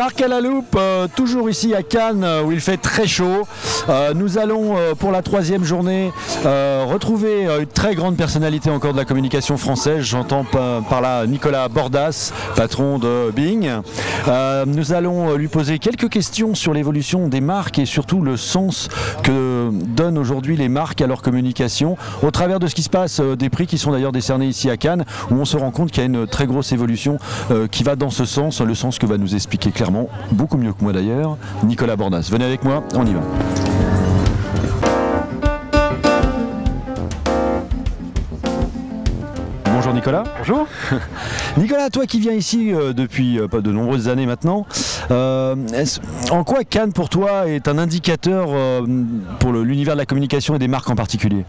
Marc à la loupe, toujours ici à Cannes où il fait très chaud. Nous allons pour la troisième journée retrouver une très grande personnalité encore de la communication française. J'entends par là Nicolas Bordas, patron de Bing. Nous allons lui poser quelques questions sur l'évolution des marques et surtout le sens que donnent aujourd'hui les marques à leur communication au travers de ce qui se passe, des prix qui sont d'ailleurs décernés ici à Cannes, où on se rend compte qu'il y a une très grosse évolution qui va dans ce sens, le sens que va nous expliquer clairement, beaucoup mieux que moi d'ailleurs, Nicolas Bordas. Venez avec moi, on y va. Bonjour Nicolas. Bonjour. Nicolas, toi qui viens ici depuis pas de nombreuses années maintenant, en quoi Cannes pour toi est un indicateur pour l'univers de la communication et des marques en particulier ?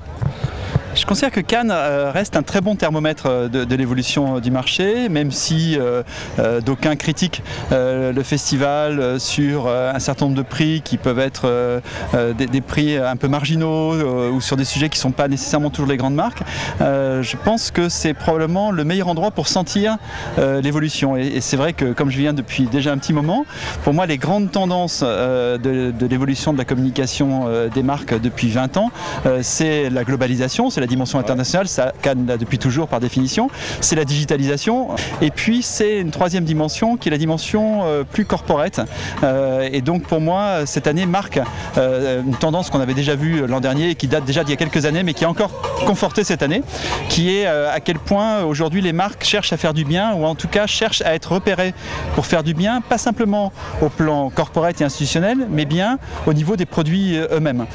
Je considère que Cannes reste un très bon thermomètre de l'évolution du marché, même si d'aucuns critiquent le festival sur un certain nombre de prix qui peuvent être des prix un peu marginaux ou sur des sujets qui ne sont pas nécessairement toujours les grandes marques. Je pense que c'est probablement le meilleur endroit pour sentir l'évolution. Et c'est vrai que comme je viens depuis déjà un petit moment, pour moi les grandes tendances de l'évolution de la communication des marques depuis 20 ans, c'est la globalisation, c'est la dimension internationale, ça Cannes là depuis toujours par définition, c'est la digitalisation, et puis c'est une troisième dimension qui est la dimension plus corporate, et donc pour moi cette année marque une tendance qu'on avait déjà vue l'an dernier et qui date déjà d'il y a quelques années mais qui est encore confortée cette année, qui est à quel point aujourd'hui les marques cherchent à faire du bien, ou en tout cas cherchent à être repérées pour faire du bien, pas simplement au plan corporate et institutionnel, mais bien au niveau des produits eux-mêmes.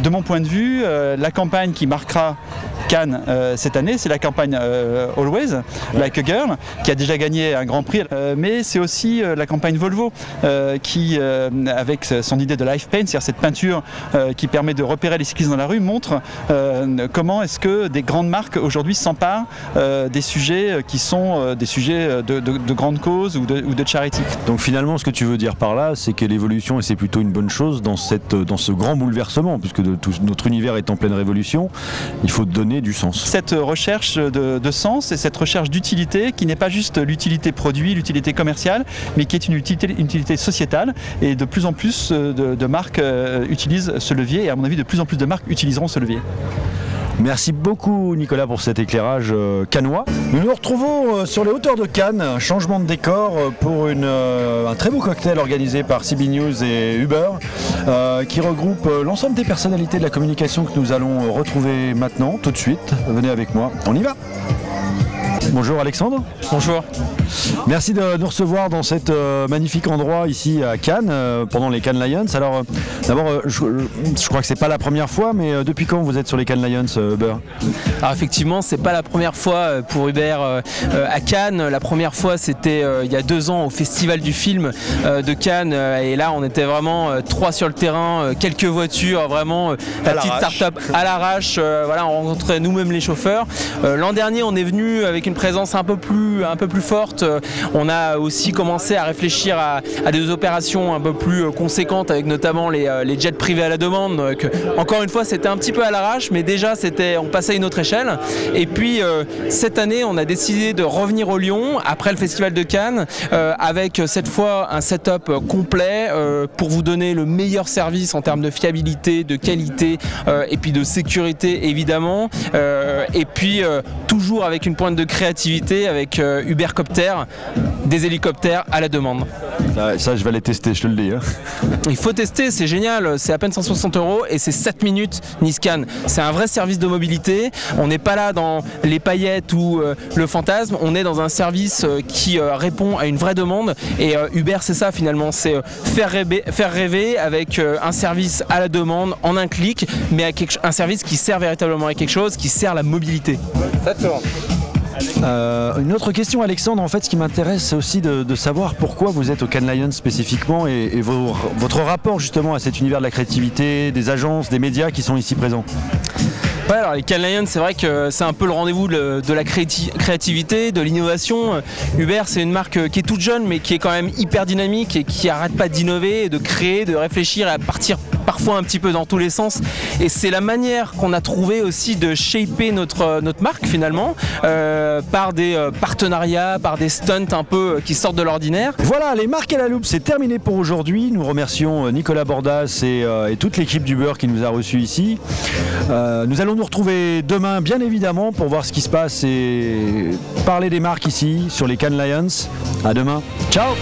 De mon point de vue, la campagne qui marquera Cannes cette année, c'est la campagne Always, Like a Girl, qui a déjà gagné un grand prix, mais c'est aussi la campagne Volvo qui, avec son idée de Life Paint, c'est-à-dire cette peinture qui permet de repérer les cyclistes dans la rue, montre comment est-ce que des grandes marques aujourd'hui s'emparent des sujets qui sont des sujets de grandes causes ou de charity. Donc finalement ce que tu veux dire par là, c'est que l'évolution, et c'est plutôt une bonne chose dans ce grand bouleversement, puisque notre univers est en pleine révolution, il faut donner du sens. Cette recherche de sens et cette recherche d'utilité qui n'est pas juste l'utilité produit, l'utilité commerciale, mais qui est une utilité sociétale, et de plus en plus de marques utilisent ce levier, et à mon avis de plus en plus de marques utiliseront ce levier. Merci beaucoup Nicolas pour cet éclairage cannois. Nous nous retrouvons sur les hauteurs de Cannes, un changement de décor pour un très beau cocktail organisé par CB News et Uber qui regroupe l'ensemble des personnalités de la communication que nous allons retrouver maintenant, tout de suite. Venez avec moi, on y va. Bonjour Alexandre. Bonjour. Merci de nous recevoir dans cet magnifique endroit ici à Cannes pendant les Cannes Lions. Alors d'abord, je crois que c'est pas la première fois, mais depuis quand vous êtes sur les Cannes Lions, Uber ? Alors effectivement, c'est pas la première fois pour Uber à Cannes. La première fois, c'était il y a 2 ans au Festival du film de Cannes, et là on était vraiment 3 sur le terrain, quelques voitures, vraiment la petite start-up à l'arrache. Voilà, on rencontrait nous-mêmes les chauffeurs. L'an dernier, on est venu avec une présence un peu plus forte. On a aussi commencé à réfléchir à des opérations un peu plus conséquentes, avec notamment les jets privés à la demande. Donc, encore une fois, c'était un petit peu à l'arrache, mais déjà on passait à une autre échelle. Et puis cette année, on a décidé de revenir au Lyon après le Festival de Cannes, avec cette fois un setup complet pour vous donner le meilleur service en termes de fiabilité, de qualité et puis de sécurité évidemment. Et puis toujours avec une pointe de créativité avec Ubercopter, des hélicoptères à la demande. Ça je vais les tester, je te le dis. Hein. Il faut tester, c'est génial, c'est à peine 160 € et c'est 7 minutes Nice-Cannes. C'est un vrai service de mobilité, on n'est pas là dans les paillettes ou le fantasme, on est dans un service qui répond à une vraie demande, et Uber c'est ça finalement, c'est faire rêver avec un service à la demande en un clic, mais avec un service qui sert véritablement à quelque chose, qui sert la mobilité. D'accord. Une autre question Alexandre, en fait ce qui m'intéresse c'est aussi de savoir pourquoi vous êtes au Cannes Lions spécifiquement, et votre rapport justement à cet univers de la créativité, des agences, des médias qui sont ici présents. Ouais, alors les Cannes Lions, c'est vrai que c'est un peu le rendez-vous de la créativité, de l'innovation. Uber, c'est une marque qui est toute jeune mais qui est quand même hyper dynamique et qui arrête pas d'innover, de créer, de réfléchir et à partir parfois un petit peu dans tous les sens. Et c'est la manière qu'on a trouvé aussi de shaper notre marque finalement, par des partenariats, par des stunts un peu qui sortent de l'ordinaire. Voilà, les marques à la loupe, c'est terminé pour aujourd'hui. Nous remercions Nicolas Bordas et toute l'équipe du beurre qui nous a reçus ici. Nous allons nous retrouver demain, bien évidemment, pour voir ce qui se passe et parler des marques ici sur les Cannes Lions. À demain. Ciao!